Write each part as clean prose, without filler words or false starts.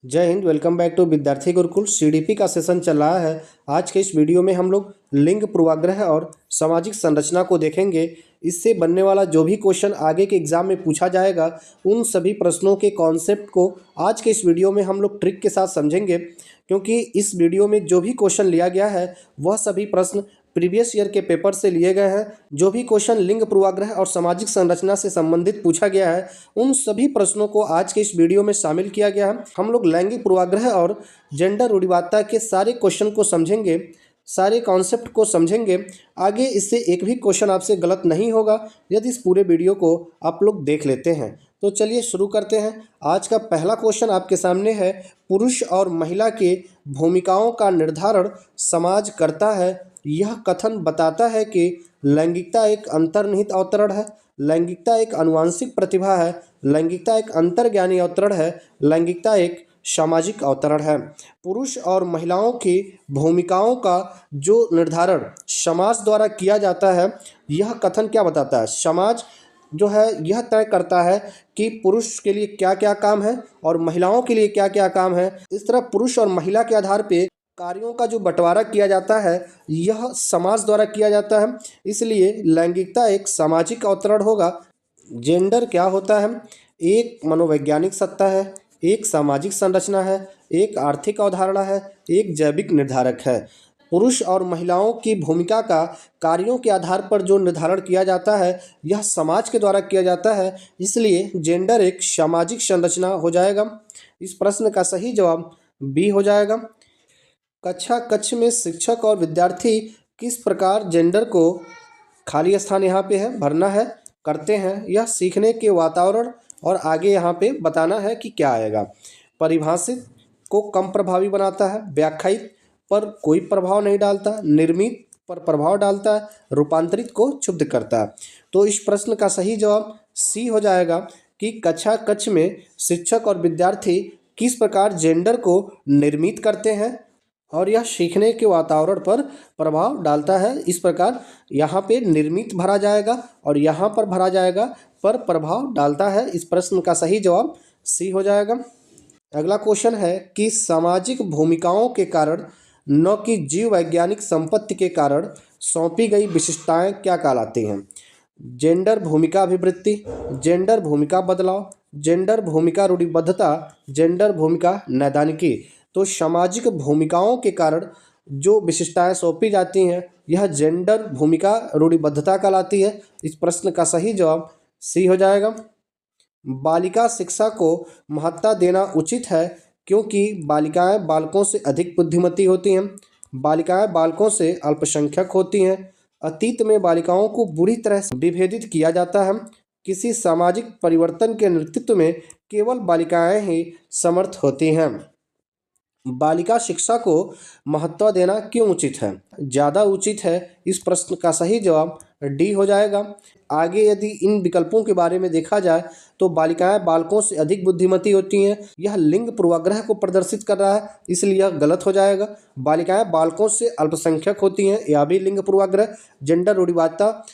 जय Hind. Welcome back to विद्यार्थी Gurukul. CDP का सेशन चल रहा है। आज के इस वीडियो में हम लोग लिंग पूर्वाग्रह और सामाजिक संरचना को देखेंगे। इससे बनने वाला जो भी क्वेश्चन आगे के एग्जाम में पूछा जाएगा, उन सभी प्रश्नों के कॉन्सेप्ट को आज के इस वीडियो में हम लोग ट्रिक के साथ समझेंगे। क्योंकि इस वीडियो में जो भी क्वेश्चन लिया गया है वह सभी प्रश्न प्रीवियस ईयर के पेपर से लिए गए हैं। जो भी क्वेश्चन लिंग पूर्वाग्रह और सामाजिक संरचना से संबंधित पूछा गया है, उन सभी प्रश्नों को आज के इस वीडियो में शामिल किया गया है। हम लोग लैंगिक पूर्वाग्रह और जेंडर रूढ़िवादिता के सारे क्वेश्चन को समझेंगे, सारे कॉन्सेप्ट को समझेंगे। आगे इससे एक भी क्वेश्चन आपसे गलत नहीं होगा यदि इस पूरे वीडियो को आप लोग देख लेते हैं। तो चलिए शुरू करते हैं। आज का पहला क्वेश्चन आपके सामने है, पुरुष और महिला के भूमिकाओं का निर्धारण समाज करता है। यह कथन बताता है कि लैंगिकता एक अंतर्निहित अवतरण है, लैंगिकता एक आनुवंशिक प्रतिभा है, लैंगिकता एक अंतर्ज्ञानी अवतरण है, लैंगिकता एक सामाजिक अवतरण है। पुरुष और महिलाओं की भूमिकाओं का जो निर्धारण समाज द्वारा किया जाता है, यह कथन क्या बताता है? समाज जो है यह तय करता है कि पुरुष के लिए क्या क्या काम है और महिलाओं के लिए क्या क्या काम है। इस तरह पुरुष और महिला के आधार पे कार्यों का जो बंटवारा किया जाता है, यह समाज द्वारा किया जाता है। इसलिए लैंगिकता एक सामाजिक अवतरण होगा। जेंडर क्या होता है? एक मनोवैज्ञानिक सत्ता है, एक सामाजिक संरचना है, एक आर्थिक अवधारणा है, एक जैविक निर्धारक है। पुरुष और महिलाओं की भूमिका का कार्यों के आधार पर जो निर्धारण किया जाता है, यह समाज के द्वारा किया जाता है। इसलिए जेंडर एक सामाजिक संरचना हो जाएगा। इस प्रश्न का सही जवाब बी हो जाएगा। कक्षा कक्ष में शिक्षक और विद्यार्थी किस प्रकार जेंडर को, खाली स्थान यहाँ पे है भरना है, करते हैं। यह सीखने के वातावरण और आगे यहाँ पे बताना है कि क्या आएगा। परिभाषित को कम प्रभावी बनाता है, व्याख्यायित पर कोई प्रभाव नहीं डालता, निर्मित पर प्रभाव डालता है, रूपांतरित को क्षुब्ध करता है। तो इस प्रश्न का सही जवाब सी हो जाएगा कि कक्षा कक्ष में शिक्षक और विद्यार्थी किस प्रकार जेंडर को निर्मित करते हैं और यह सीखने के वातावरण पर प्रभाव डालता है। इस प्रकार यहाँ पे निर्मित भरा जाएगा और यहाँ पर भरा जाएगा पर प्रभाव डालता है। इस प्रश्न का सही जवाब सी हो जाएगा। अगला क्वेश्चन है कि सामाजिक भूमिकाओं के कारण न कि जीव वैज्ञानिक संपत्ति के कारण सौंपी गई विशिष्टताएं क्या कहलाती हैं? जेंडर भूमिका अभिवृत्ति, जेंडर भूमिका बदलाव, जेंडर भूमिका रूढ़िबद्धता, जेंडर भूमिका नैदानिकी। तो सामाजिक भूमिकाओं के कारण जो विशिष्टताएं सौंपी जाती हैं, यह जेंडर भूमिका रूढ़िबद्धता कहलाती है। इस प्रश्न का सही जवाब सी हो जाएगा। बालिका शिक्षा को महत्ता देना उचित है क्योंकि बालिकाएं बालकों से अधिक बुद्धिमती होती हैं, बालिकाएं बालकों से अल्पसंख्यक होती हैं, अतीत में बालिकाओं को बुरी तरह से विभेदित किया जाता है, किसी सामाजिक परिवर्तन के नेतृत्व में केवल बालिकाएं ही समर्थ होती हैं। बालिका शिक्षा को महत्व देना क्यों उचित है? ज़्यादा उचित है। इस प्रश्न का सही जवाब डी हो जाएगा। आगे यदि इन विकल्पों के बारे में देखा जाए तो बालिकाएं बालकों से अधिक बुद्धिमती होती हैं, यह लिंग पूर्वाग्रह को प्रदर्शित कर रहा है, इसलिए यह गलत हो जाएगा। बालिकाएं बालकों से अल्पसंख्यक होती हैं, यह भी लिंग पूर्वाग्रह, जेंडर रूढ़िवादिता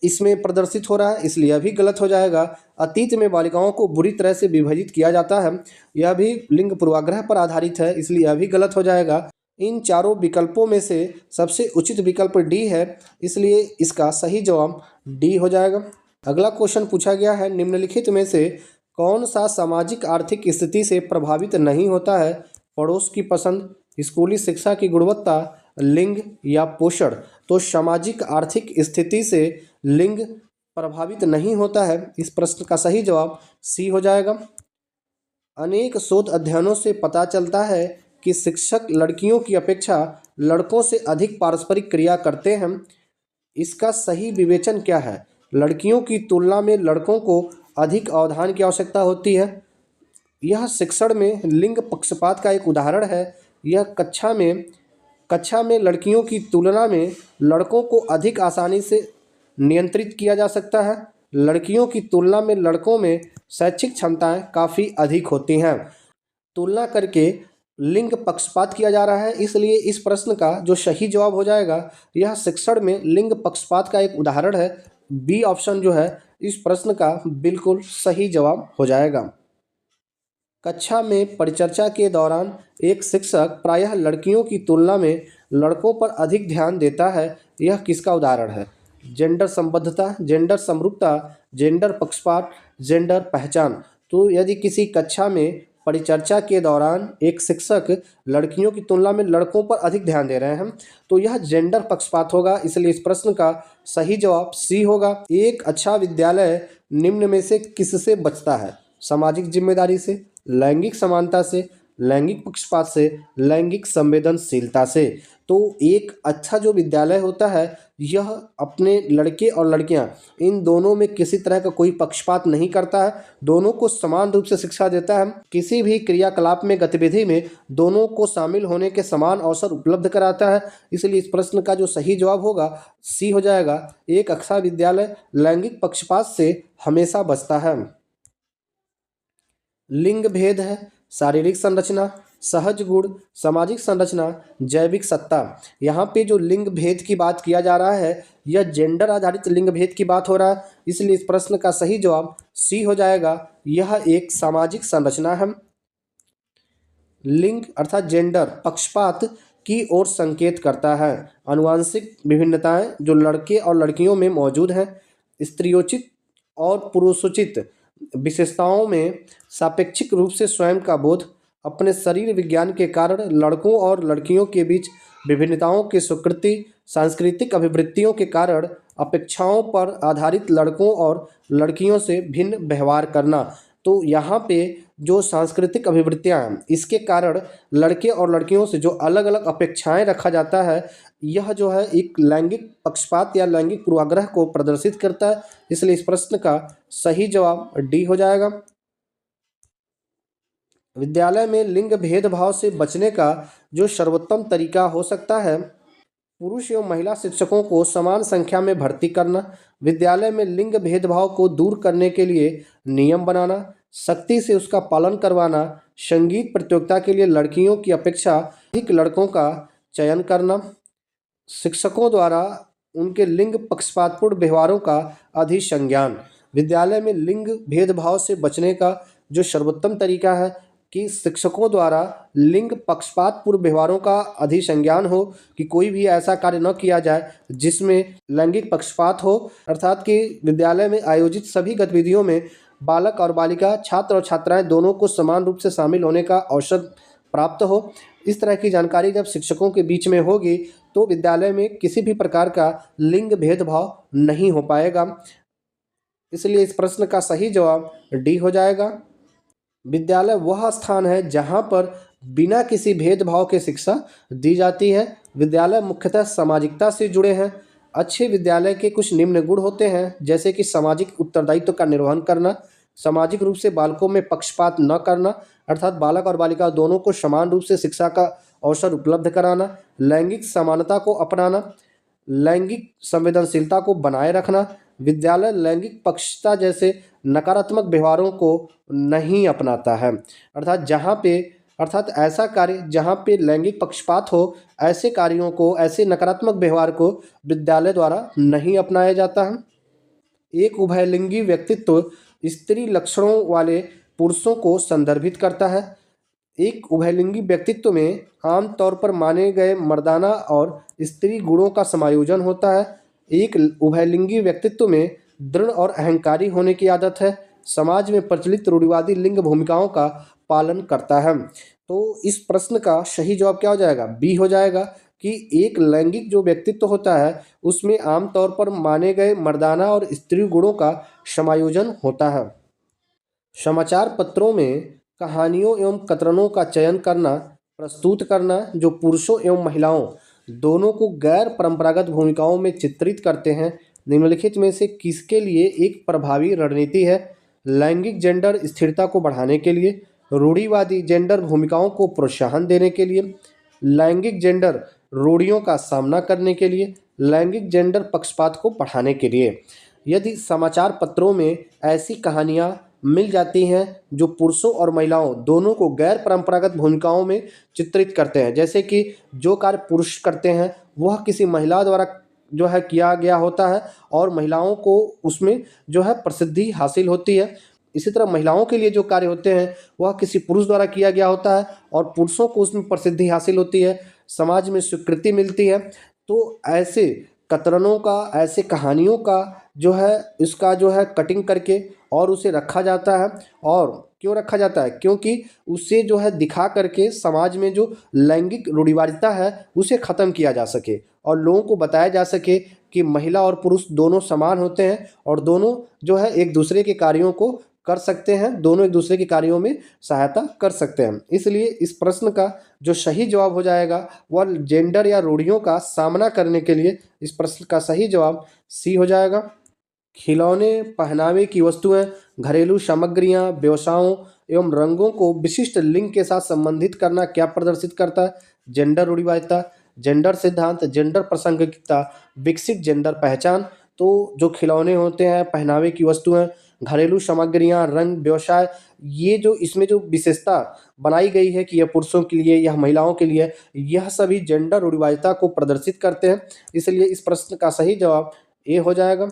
इसमें प्रदर्शित हो रहा है, इसलिए यह भी गलत हो जाएगा। अतीत में बालिकाओं को बुरी तरह से विभाजित किया जाता है, यह भी लिंग पूर्वाग्रह पर आधारित है, इसलिए यह भी गलत हो जाएगा। इन चारों विकल्पों में से सबसे उचित विकल्प डी है, इसलिए इसका सही जवाब डी हो जाएगा। अगला क्वेश्चन पूछा गया है, निम्नलिखित में से कौन सा सामाजिक आर्थिक स्थिति से प्रभावित नहीं होता है? पड़ोस की पसंद, स्कूली शिक्षा की गुणवत्ता, लिंग या पोषण। तो सामाजिक आर्थिक स्थिति से लिंग प्रभावित नहीं होता है। इस प्रश्न का सही जवाब सी हो जाएगा। अनेक शोध अध्ययनों से पता चलता है कि शिक्षक लड़कियों की अपेक्षा लड़कों से अधिक पारस्परिक क्रिया करते हैं। इसका सही विवेचन क्या है? लड़कियों की तुलना में लड़कों को अधिक अवधान की आवश्यकता होती है। यह शिक्षण में लिंग पक्षपात का एक उदाहरण है। यह कक्षा में लड़कियों की तुलना में लड़कों को अधिक आसानी से नियंत्रित किया जा सकता है। लड़कियों की तुलना में लड़कों में शैक्षिक क्षमताएं काफ़ी अधिक होती हैं। तुलना करके लिंग पक्षपात किया जा रहा है, इसलिए इस प्रश्न का जो सही जवाब हो जाएगा, यह शिक्षण में लिंग पक्षपात का एक उदाहरण है। बी ऑप्शन जो है इस प्रश्न का बिल्कुल सही जवाब हो जाएगा। कक्षा में परिचर्चा के दौरान एक शिक्षक प्रायः लड़कियों की तुलना में लड़कों पर अधिक ध्यान देता है, यह किसका उदाहरण है? जेंडर संबद्धता, जेंडर समरूपता, जेंडर पक्षपात, जेंडर पहचान। तो यदि किसी कक्षा में परिचर्चा के दौरान एक शिक्षक लड़कियों की तुलना में लड़कों पर अधिक ध्यान दे रहे हैं, तो यह जेंडर पक्षपात होगा। इसलिए इस प्रश्न का सही जवाब सी होगा। एक अच्छा विद्यालय निम्न में से किससे बचता है? सामाजिक जिम्मेदारी से, लैंगिक समानता से, लैंगिक पक्षपात से, लैंगिक संवेदनशीलता से। तो एक अच्छा जो विद्यालय होता है यह अपने लड़के और लड़कियां इन दोनों में किसी तरह का कोई पक्षपात नहीं करता है, दोनों को समान रूप से शिक्षा देता है, किसी भी क्रियाकलाप में गतिविधि में दोनों को शामिल होने के समान अवसर उपलब्ध कराता है। इसलिए इस प्रश्न का जो सही जवाब होगा सी हो जाएगा। एक अच्छा विद्यालय लैंगिक पक्षपात से हमेशा बचता है। लिंग भेद है शारीरिक संरचना, सहज गुण, सामाजिक संरचना, जैविक सत्ता। यहाँ पे जो लिंग भेद की बात किया जा रहा है यह जेंडर आधारित लिंग भेद की बात हो रहा है। इसलिए इस प्रश्न का सही जवाब सी हो जाएगा। यह एक सामाजिक संरचना है। लिंग अर्थात जेंडर पक्षपात की ओर संकेत करता है। आनुवांशिक विभिन्नताएं जो लड़के और लड़कियों में मौजूद हैं, स्त्रियोचित और पुरुषोचित विशेषताओं में सापेक्षिक रूप से स्वयं का बोध, अपने शरीर विज्ञान के कारण लड़कों और लड़कियों के बीच विभिन्नताओं की स्वीकृति, सांस्कृतिक अभिवृत्तियों के कारण अपेक्षाओं पर आधारित लड़कों और लड़कियों से भिन्न व्यवहार करना। तो यहाँ पे जो सांस्कृतिक अभिवृत्तियाँ हैं इसके कारण लड़के और लड़कियों से जो अलग अलग अपेक्षाएं रखा जाता है यह जो है एक लैंगिक पक्षपात या लैंगिक पूर्वाग्रह को प्रदर्शित करता है। इसलिए इस प्रश्न का सही जवाब डी हो जाएगा। विद्यालय में लिंग भेदभाव से बचने का जो सर्वोत्तम तरीका हो सकता है, पुरुष एवं महिला शिक्षकों को समान संख्या में भर्ती करना, विद्यालय में लिंग भेदभाव को दूर करने के लिए नियम बनाना, सख्ती से उसका पालन करवाना, संगीत प्रतियोगिता के लिए लड़कियों की अपेक्षा अधिक लड़कों का चयन करना, शिक्षकों द्वारा उनके लिंग पक्षपातपूर्ण व्यवहारों का अधिसंज्ञान। विद्यालय में लिंग भेदभाव से बचने का जो सर्वोत्तम तरीका है कि शिक्षकों द्वारा लिंग पक्षपातपूर्ण व्यवहारों का अधिसंज्ञान हो, कि कोई भी ऐसा कार्य न किया जाए जिसमें लैंगिक पक्षपात हो, अर्थात कि विद्यालय में आयोजित सभी गतिविधियों में बालक और बालिका, छात्र और छात्राएं दोनों को समान रूप से शामिल होने का अवसर प्राप्त हो। इस तरह की जानकारी जब शिक्षकों के बीच में होगी तो विद्यालय में किसी भी प्रकार का लिंग भेदभाव नहीं हो पाएगा। इसलिए इस प्रश्न का सही जवाब डी हो जाएगा। विद्यालय वह स्थान है जहाँ पर बिना किसी भेदभाव के शिक्षा दी जाती है। विद्यालय मुख्यतः सामाजिकता से जुड़े हैं। अच्छे विद्यालय के कुछ निम्न गुण होते हैं, जैसे कि सामाजिक उत्तरदायित्व का निर्वहन करना, सामाजिक रूप से बालकों में पक्षपात न करना, अर्थात बालक और बालिका दोनों को समान रूप से शिक्षा का अवसर उपलब्ध कराना, लैंगिक समानता को अपनाना, लैंगिक संवेदनशीलता को बनाए रखना। विद्यालय लैंगिक पक्षता जैसे नकारात्मक व्यवहारों को नहीं अपनाता है, अर्थात ऐसा कार्य जहाँ पे लैंगिक पक्षपात हो, ऐसे कार्यों को, ऐसे नकारात्मक व्यवहार को विद्यालय द्वारा नहीं अपनाया जाता है। एक उभयलिंगी व्यक्तित्व स्त्री लक्षणों वाले पुरुषों को संदर्भित करता है। एक उभयलिंगी व्यक्तित्व में आमतौर पर माने गए मर्दाना और स्त्री गुणों का समायोजन होता है। एक उभयलिंगी व्यक्तित्व में दृढ़ और अहंकारी होने की आदत है। समाज में प्रचलित रूढ़िवादी लिंग भूमिकाओं का पालन करता है। तो इस प्रश्न का सही जवाब क्या हो जाएगा? बी हो जाएगा कि एक लैंगिक जो व्यक्तित्व होता है उसमें आमतौर पर माने गए मर्दाना और स्त्री गुणों का समायोजन होता है। समाचार पत्रों में कहानियों एवं कतरनों का चयन करना, प्रस्तुत करना जो पुरुषों एवं महिलाओं दोनों को गैर परंपरागत भूमिकाओं में चित्रित करते हैं, निम्नलिखित में से किसके लिए एक प्रभावी रणनीति है? लैंगिक जेंडर स्थिरता को बढ़ाने के लिए, रूढ़िवादी जेंडर भूमिकाओं को प्रोत्साहन देने के लिए, लैंगिक जेंडर रूढ़ियों का सामना करने के लिए, लैंगिक जेंडर पक्षपात को बढ़ाने के लिए। यदि समाचार पत्रों में ऐसी कहानियाँ मिल जाती हैं जो पुरुषों और महिलाओं दोनों को गैर परंपरागत भूमिकाओं में चित्रित करते हैं, जैसे कि जो कार्य पुरुष करते हैं वह किसी महिला द्वारा जो है किया गया होता है और महिलाओं को उसमें जो है प्रसिद्धि हासिल होती है, इसी तरह महिलाओं के लिए जो कार्य होते हैं वह किसी पुरुष द्वारा किया गया होता है और पुरुषों को उसमें प्रसिद्धि हासिल होती है, समाज में स्वीकृति मिलती है। तो ऐसे कतरनों का, ऐसे कहानियों का जो है, इसका जो है कटिंग करके और उसे रखा जाता है। और क्यों रखा जाता है? क्योंकि उसे जो है दिखा करके समाज में जो लैंगिक रूढ़िवादिता है उसे ख़त्म किया जा सके और लोगों को बताया जा सके कि महिला और पुरुष दोनों समान होते हैं और दोनों जो है एक दूसरे के कार्यों को कर सकते हैं, दोनों एक दूसरे के कार्यों में सहायता कर सकते हैं। इसलिए इस प्रश्न का जो सही जवाब हो जाएगा वह जेंडर या रूढ़ियों का सामना करने के लिए इस प्रश्न का सही जवाब सी हो जाएगा। खिलौने, पहनावे की वस्तुएं, घरेलू सामग्रियां, व्यवसायों एवं रंगों को विशिष्ट लिंग के साथ संबंधित करना क्या प्रदर्शित करता है? जेंडर रूढ़िवादिता, जेंडर सिद्धांत, जेंडर प्रासंगिकता, विकसित जेंडर पहचान। तो जो खिलौने होते हैं, पहनावे की वस्तुएं, घरेलू सामग्रियां, रंग, व्यवसाय, ये जो इसमें जो विशेषता बनाई गई है कि यह पुरुषों के लिए, यह महिलाओं के लिए, यह सभी जेंडर रूढ़िवादिता को प्रदर्शित करते हैं। इसलिए इस प्रश्न का सही जवाब ए हो जाएगा।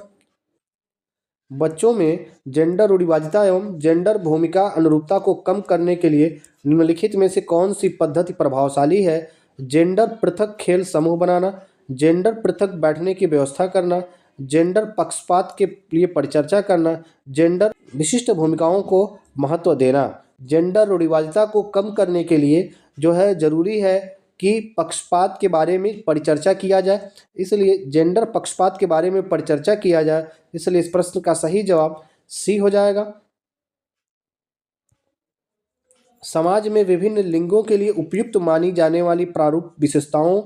बच्चों में जेंडर रूढ़िवादिता एवं जेंडर भूमिका अनुरूपता को कम करने के लिए निम्नलिखित में से कौन सी पद्धति प्रभावशाली है? जेंडर पृथक खेल समूह बनाना, जेंडर पृथक बैठने की व्यवस्था करना, जेंडर पक्षपात के लिए परिचर्चा करना, जेंडर विशिष्ट भूमिकाओं को महत्व देना। जेंडर रूढ़िवादिता को कम करने के लिए जो है ज़रूरी है कि पक्षपात के बारे में परिचर्चा किया जाए, इसलिए जेंडर पक्षपात के बारे में परिचर्चा किया जाए। इसलिए इस प्रश्न का सही जवाब सी हो जाएगा। समाज में विभिन्न लिंगों के लिए उपयुक्त मानी जाने वाली प्रारूप विशेषताओं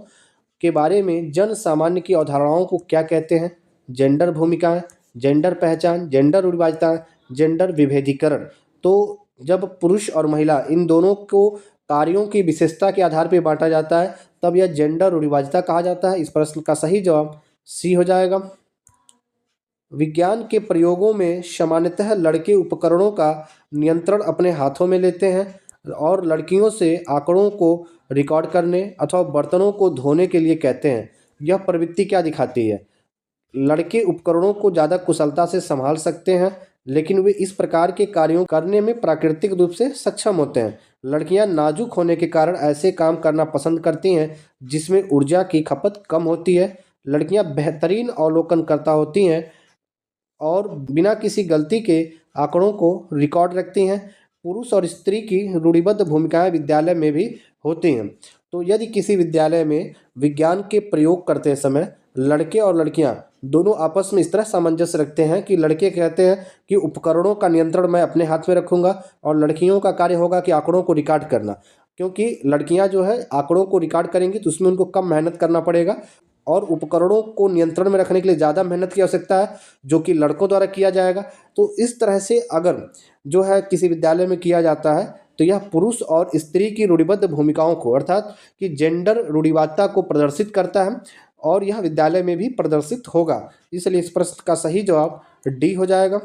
के बारे में जन सामान्य की अवधारणाओं को क्या कहते हैं? जेंडर भूमिकाएं, जेंडर पहचान, जेंडर रूढ़िवादिता, जेंडर विभेदीकरण। तो जब पुरुष और महिला इन दोनों को कार्यों की विशेषता के आधार पर बांटा जाता है तब यह जेंडर रूढ़िवादिता कहा जाता है। इस प्रश्न का सही जवाब सी हो जाएगा। विज्ञान के प्रयोगों में सामान्यतः लड़के उपकरणों का नियंत्रण अपने हाथों में लेते हैं और लड़कियों से आंकड़ों को रिकॉर्ड करने अथवा बर्तनों को धोने के लिए कहते हैं। यह प्रवृत्ति क्या दिखाती है? लड़के उपकरणों को ज़्यादा कुशलता से संभाल सकते हैं, लेकिन वे इस प्रकार के कार्यों करने में प्राकृतिक रूप से सक्षम होते हैं। लड़कियां नाजुक होने के कारण ऐसे काम करना पसंद करती हैं जिसमें ऊर्जा की खपत कम होती है। लड़कियां बेहतरीन अवलोकनकर्ता होती हैं और बिना किसी गलती के आंकड़ों को रिकॉर्ड रखती हैं। पुरुष और स्त्री की रूढ़िबद्ध भूमिकाएं विद्यालय में भी होती हैं। तो यदि किसी विद्यालय में विज्ञान के प्रयोग करते समय लड़के और लड़कियां दोनों आपस में इस तरह सामंजस्य रखते हैं कि लड़के कहते हैं कि उपकरणों का नियंत्रण मैं अपने हाथ में रखूंगा और लड़कियों का कार्य होगा कि आंकड़ों को रिकॉर्ड करना, क्योंकि लड़कियां जो है आंकड़ों को रिकॉर्ड करेंगी तो उसमें उनको कम मेहनत करना पड़ेगा और उपकरणों को नियंत्रण में रखने के लिए ज़्यादा मेहनत की आवश्यकता है जो कि लड़कों द्वारा किया जाएगा। तो इस तरह से अगर जो है किसी विद्यालय में किया जाता है तो यह पुरुष और स्त्री की रूढ़िबद्ध भूमिकाओं को अर्थात कि जेंडर रूढ़िवादिता को प्रदर्शित करता है और यह विद्यालय में भी प्रदर्शित होगा। इसलिए इस प्रश्न का सही जवाब डी हो जाएगा।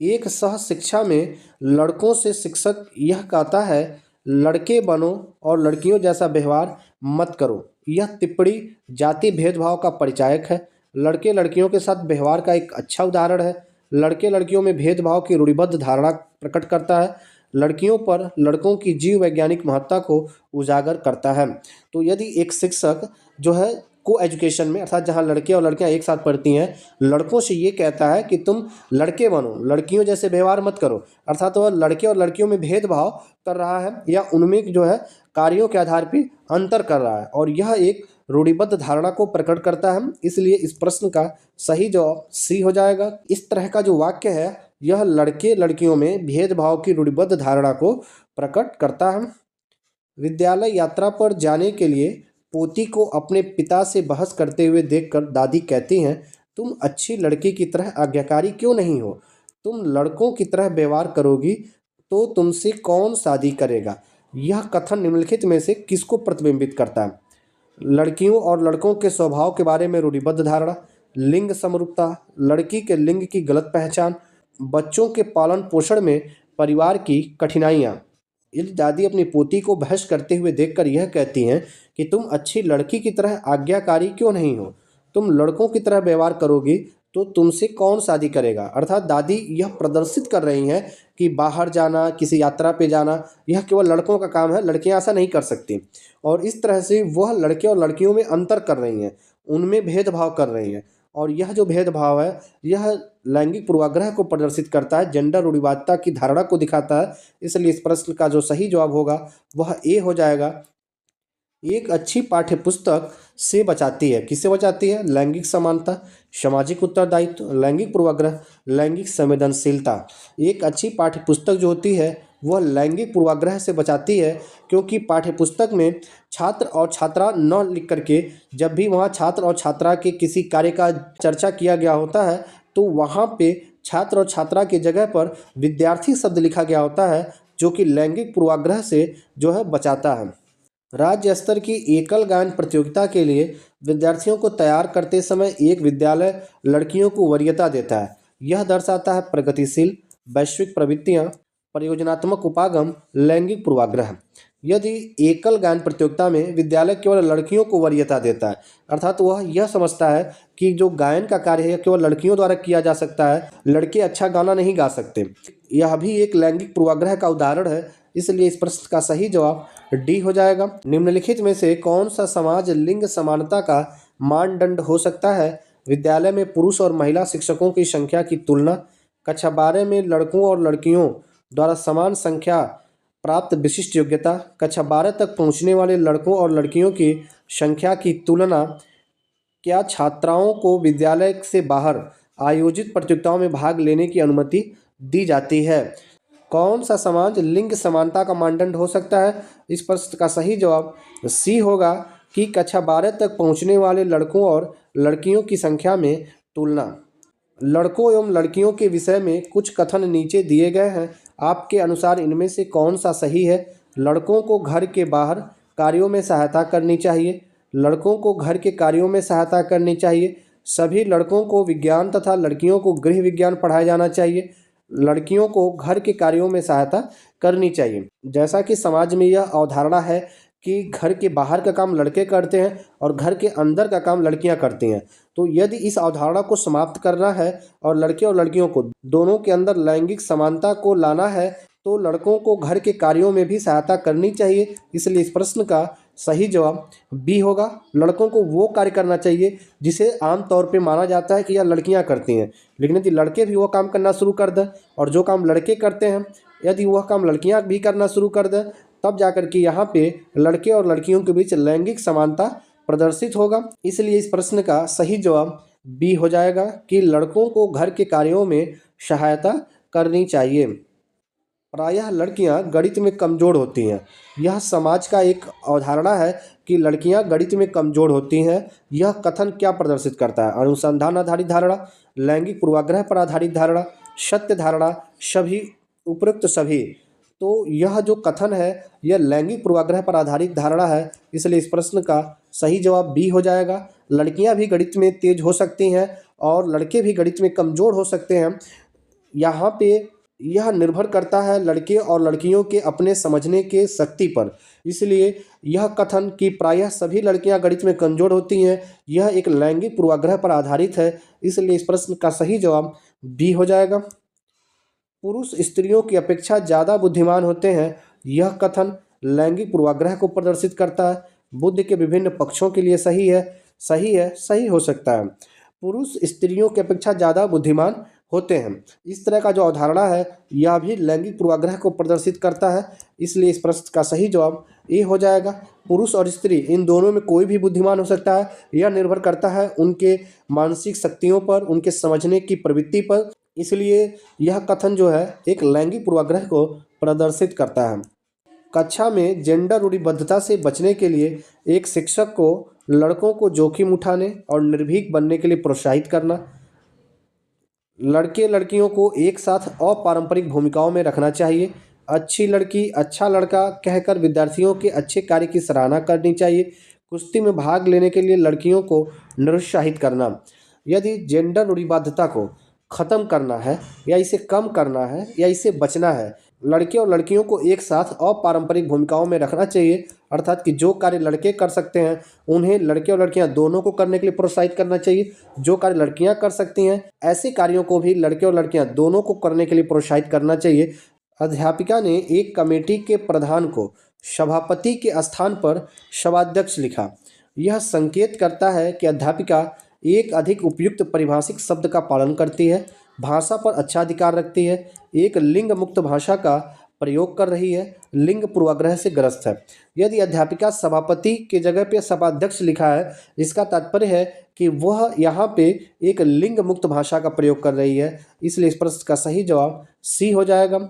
एक सह शिक्षा में लड़कों से शिक्षक यह कहता है, लड़के बनो और लड़कियों जैसा व्यवहार मत करो। यह टिप्पणी जाति भेदभाव का परिचायक है। लड़के लड़कियों के साथ व्यवहार का एक अच्छा उदाहरण है। लड़के लड़कियों में भेदभाव की रूढ़िबद्ध धारणा प्रकट करता है। लड़कियों पर लड़कों की जीव वैज्ञानिक महत्ता को उजागर करता है। तो यदि एक शिक्षक जो है को एजुकेशन में अर्थात जहाँ लड़के और लड़कियाँ एक साथ पढ़ती हैं, लड़कों से ये कहता है कि तुम लड़के बनो, लड़कियों जैसे व्यवहार मत करो, अर्थात वह लड़के और लड़कियों में भेदभाव कर रहा है या उनमें जो है कार्यों के आधार पर अंतर कर रहा है और यह एक रूढ़िबद्ध धारणा को प्रकट करता है। इसलिए इस प्रश्न का सही जवाब सी हो जाएगा। इस तरह का जो वाक्य है यह लड़के लड़कियों में भेदभाव की रूढ़िबद्ध धारणा को प्रकट करता है। विद्यालय यात्रा पर जाने के लिए पोती को अपने पिता से बहस करते हुए देखकर दादी कहती हैं, तुम अच्छी लड़की की तरह आज्ञाकारी क्यों नहीं हो? तुम लड़कों की तरह व्यवहार करोगी तो तुमसे कौन शादी करेगा? यह कथन निम्नलिखित में से किसको प्रतिबिंबित करता है? लड़कियों और लड़कों के स्वभाव के बारे में रूढ़िबद्ध धारणा, लिंग समरूपता, लड़की के लिंग की गलत पहचान, बच्चों के पालन पोषण में परिवार की कठिनाइयाँ। यदि दादी अपनी पोती को बहस करते हुए देखकर यह कहती हैं कि तुम अच्छी लड़की की तरह आज्ञाकारी क्यों नहीं हो, तुम लड़कों की तरह व्यवहार करोगी तो तुमसे कौन शादी करेगा। अर्थात दादी यह प्रदर्शित कर रही हैं कि बाहर जाना, किसी यात्रा पे जाना, यह केवल लड़कों का काम है, लड़कियां ऐसा नहीं कर सकती। और इस तरह से वह लड़के और लड़कियों में अंतर कर रही हैं, उनमें भेदभाव कर रही हैं। और यह जो भेदभाव है यह लैंगिक पूर्वाग्रह को प्रदर्शित करता है, जेंडर रूढ़िवादिता की धारणा को दिखाता है। इसलिए इस प्रश्न का जो सही जवाब होगा वह ए हो जाएगा। एक अच्छी पाठ्य पुस्तक से बचाती है, किससे बचाती है? लैंगिक समानता, सामाजिक उत्तरदायित्व, लैंगिक पूर्वाग्रह, लैंगिक संवेदनशीलता। एक अच्छी पाठ्य पुस्तक जो होती है वह लैंगिक पूर्वाग्रह से बचाती है, क्योंकि पाठ्य पुस्तक में छात्र और छात्रा न लिख करके जब भी वहाँ छात्र और छात्रा के किसी कार्य का चर्चा किया गया होता है तो वहाँ पे छात्र और छात्रा की जगह पर विद्यार्थी शब्द लिखा गया होता है, जो कि लैंगिक पूर्वाग्रह से जो है बचाता है। राज्य स्तर की एकल गायन प्रतियोगिता के लिए विद्यार्थियों को तैयार करते समय एक विद्यालय लड़कियों को वरीयता देता है। यह दर्शाता है प्रगतिशील वैश्विक प्रवृत्तियां, परियोजनात्मक उपागम, लैंगिक पूर्वाग्रह। यदि एकल गायन प्रतियोगिता में विद्यालय केवल लड़कियों को वरीयता देता है, अर्थात वह यह समझता है कि जो गायन का कार्य है केवल लड़कियों द्वारा किया जा सकता है, लड़के अच्छा गाना नहीं गा सकते, यह भी एक लैंगिक पूर्वाग्रह का उदाहरण है। इसलिए इस प्रश्न का सही जवाब डी हो जाएगा। निम्नलिखित में से कौन सा समाज लिंग समानता का मानदंड हो सकता है? विद्यालय में पुरुष और महिला शिक्षकों की संख्या की तुलना, कक्षा 12 में लड़कों और लड़कियों द्वारा समान संख्या प्राप्त विशिष्ट योग्यता, कक्षा 12 तक पहुंचने वाले लड़कों और लड़कियों की संख्या की तुलना, क्या छात्राओं को विद्यालय से बाहर आयोजित प्रतियोगिताओं में भाग लेने की अनुमति दी जाती है। कौन सा समाज लिंग समानता का मानदंड हो सकता है? इस प्रश्न का सही जवाब सी होगा कि कक्षा 12 तक पहुंचने वाले लड़कों और लड़कियों की संख्या में तुलना। लड़कों एवं लड़कियों के विषय में कुछ कथन नीचे दिए गए हैं, आपके अनुसार इनमें से कौन सा सही है? लड़कों को घर के बाहर कार्यों में सहायता करनी चाहिए, लड़कों को घर के कार्यों में सहायता करनी चाहिए, सभी लड़कों को विज्ञान तथा लड़कियों को गृह विज्ञान पढ़ाया जाना चाहिए, लड़कियों को घर के कार्यों में सहायता करनी चाहिए। जैसा कि समाज में यह अवधारणा है कि घर के बाहर का काम लड़के करते हैं और घर के अंदर का काम लड़कियां करती हैं, तो यदि इस अवधारणा को समाप्त करना है और लड़के और लड़कियों को दोनों के अंदर लैंगिक समानता को लाना है तो लड़कों को घर के कार्यों में भी सहायता करनी चाहिए। इसलिए इस प्रश्न का सही जवाब बी होगा। लड़कों को वो कार्य करना चाहिए जिसे आमतौर पे माना जाता है कि यह लड़कियां करती हैं, लेकिन यदि लड़के भी वो काम करना शुरू कर दें और जो काम लड़के करते हैं यदि वह काम लड़कियां भी करना शुरू कर दें, तब जाकर के यहाँ पे लड़के और लड़कियों के बीच लैंगिक समानता प्रदर्शित होगा। इसलिए इस प्रश्न का सही जवाब बी हो जाएगा कि लड़कों को घर के कार्यों में सहायता करनी चाहिए। प्रायः लड़कियां गणित में कमज़ोर होती हैं। यह समाज का एक अवधारणा है कि लड़कियां गणित में कमज़ोर होती हैं। यह कथन क्या प्रदर्शित करता है? अनुसंधान आधारित धारणा, लैंगिक पूर्वाग्रह पर आधारित धारणा, सत्य धारणा, सभी, उपरोक्त सभी। तो यह जो कथन है यह लैंगिक पूर्वाग्रह पर आधारित धारणा है। इसलिए इस प्रश्न का सही जवाब बी हो जाएगा। लड़कियां भी गणित में तेज हो सकती हैं और लड़के भी गणित में कमज़ोर हो सकते हैं। यहाँ पे यह निर्भर करता है लड़के और लड़कियों के अपने समझने के शक्ति पर। इसलिए यह कथन कि प्रायः सभी लड़कियां गणित में कमज़ोर होती हैं, यह एक लैंगिक पूर्वाग्रह पर आधारित है। इसलिए इस प्रश्न का सही जवाब बी हो जाएगा। पुरुष स्त्रियों की अपेक्षा ज़्यादा बुद्धिमान होते हैं, यह कथन लैंगिक पूर्वाग्रह को प्रदर्शित करता है। बुद्धि के विभिन्न पक्षों के लिए सही है, सही है, सही हो सकता है। पुरुष स्त्रियों की अपेक्षा ज़्यादा बुद्धिमान होते हैं, इस तरह का जो अवधारणा है यह भी लैंगिक पूर्वाग्रह को प्रदर्शित करता है। इसलिए इस प्रश्न का सही जवाब ए हो जाएगा। पुरुष और स्त्री इन दोनों में कोई भी बुद्धिमान हो सकता है, यह निर्भर करता है उनके मानसिक शक्तियों पर, उनके समझने की प्रवृत्ति पर। इसलिए यह कथन जो है एक लैंगिक पूर्वाग्रह को प्रदर्शित करता है। कक्षा में जेंडर रूढ़िबद्धता से बचने के लिए एक शिक्षक को लड़कों को जोखिम उठाने और निर्भीक बनने के लिए प्रोत्साहित करना, लड़के लड़कियों को एक साथ अपारंपरिक भूमिकाओं में रखना चाहिए, अच्छी लड़की अच्छा लड़का कहकर विद्यार्थियों के अच्छे कार्य की सराहना करनी चाहिए, कुश्ती में भाग लेने के लिए लड़कियों को निरुत्साहित करना। यदि जेंडर रूढ़िबद्धता को ख़त्म करना है या इसे कम करना है या इसे बचना है, लड़के और लड़कियों को एक साथ अपारंपरिक भूमिकाओं में रखना चाहिए, अर्थात कि जो कार्य लड़के कर सकते हैं उन्हें लड़के और लड़कियां दोनों को करने के लिए प्रोत्साहित करना चाहिए। जो कार्य लड़कियां कर सकती हैं ऐसे कार्यों को भी लड़के और लड़कियां दोनों को करने के लिए प्रोत्साहित करना चाहिए। अध्यापिका ने एक कमेटी के प्रधान को सभापति के स्थान पर सभाध्यक्ष लिखा। यह संकेत करता है कि अध्यापिका एक अधिक उपयुक्त पारिभाषिक शब्द का पालन करती है, भाषा पर अच्छा अधिकार रखती है, एक लिंग मुक्त भाषा का प्रयोग कर रही है, लिंग पूर्वाग्रह से ग्रस्त है। यदि अध्यापिका सभापति के जगह पे सभाध्यक्ष लिखा है, इसका तात्पर्य है कि वह यहाँ पे एक लिंग मुक्त भाषा का प्रयोग कर रही है, इसलिए इस प्रश्न का सही जवाब सी हो जाएगा।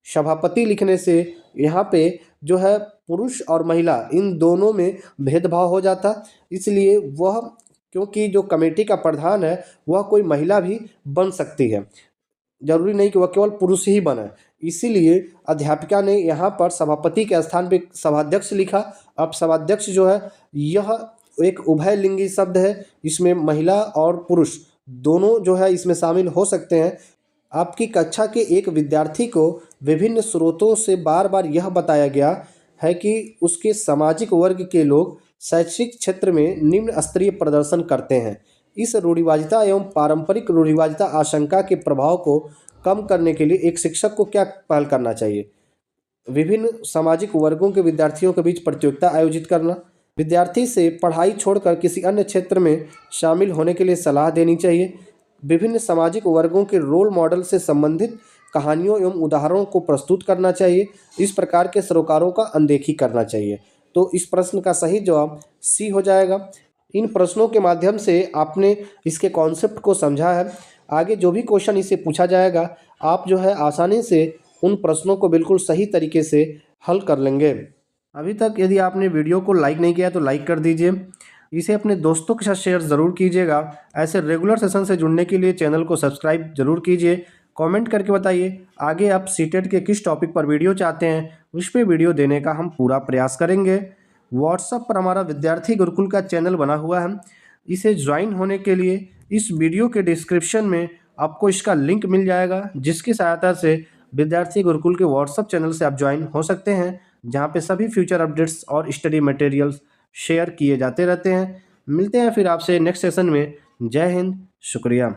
सभापति लिखने से यहाँ पे जो है पुरुष और महिला इन दोनों में भेदभाव हो जाता, इसलिए वह क्योंकि जो कमेटी का प्रधान है वह कोई महिला भी बन सकती है, जरूरी नहीं कि वह केवल पुरुष ही बने। इसीलिए अध्यापिका ने यहाँ पर सभापति के स्थान पे सभाध्यक्ष लिखा। अब सभाध्यक्ष जो है यह एक उभयलिंगी शब्द है, इसमें महिला और पुरुष दोनों जो है इसमें शामिल हो सकते हैं। आपकी कक्षा के एक विद्यार्थी को विभिन्न स्रोतों से बार बार यह बताया गया है कि उसके सामाजिक वर्ग के लोग शैक्षिक क्षेत्र में निम्न स्तरीय प्रदर्शन करते हैं। इस रूढ़िवादिता एवं पारंपरिक रूढ़िवादिता आशंका के प्रभाव को कम करने के लिए एक शिक्षक को क्या पहल करना चाहिए? विभिन्न सामाजिक वर्गों के विद्यार्थियों के बीच प्रतियोगिता आयोजित करना, विद्यार्थी से पढ़ाई छोड़कर किसी अन्य क्षेत्र में शामिल होने के लिए सलाह देनी चाहिए, विभिन्न सामाजिक वर्गों के रोल मॉडल से संबंधित कहानियों एवं उदाहरणों को प्रस्तुत करना चाहिए, इस प्रकार के सरोकारों का अनदेखी करना चाहिए। तो इस प्रश्न का सही जवाब सी हो जाएगा। इन प्रश्नों के माध्यम से आपने इसके कॉन्सेप्ट को समझा है। आगे जो भी क्वेश्चन इसे पूछा जाएगा आप जो है आसानी से उन प्रश्नों को बिल्कुल सही तरीके से हल कर लेंगे। अभी तक यदि आपने वीडियो को लाइक नहीं किया तो लाइक कर दीजिए, इसे अपने दोस्तों के साथ शेयर ज़रूर कीजिएगा। ऐसे रेगुलर सेशन से जुड़ने के लिए चैनल को सब्सक्राइब जरूर कीजिए। कमेंट करके बताइए आगे आप सीटेट के किस टॉपिक पर वीडियो चाहते हैं, उस पर वीडियो देने का हम पूरा प्रयास करेंगे। व्हाट्सएप पर हमारा विद्यार्थी गुरुकुल का चैनल बना हुआ है, इसे ज्वाइन होने के लिए इस वीडियो के डिस्क्रिप्शन में आपको इसका लिंक मिल जाएगा, जिसकी सहायता से विद्यार्थी गुरुकुल के व्हाट्सएप चैनल से आप ज्वाइन हो सकते हैं, जहाँ पे सभी फ्यूचर अपडेट्स और स्टडी मटेरियल्स शेयर किए जाते रहते हैं। मिलते हैं फिर आपसे नेक्स्ट सेशन में। जय हिंद, शुक्रिया।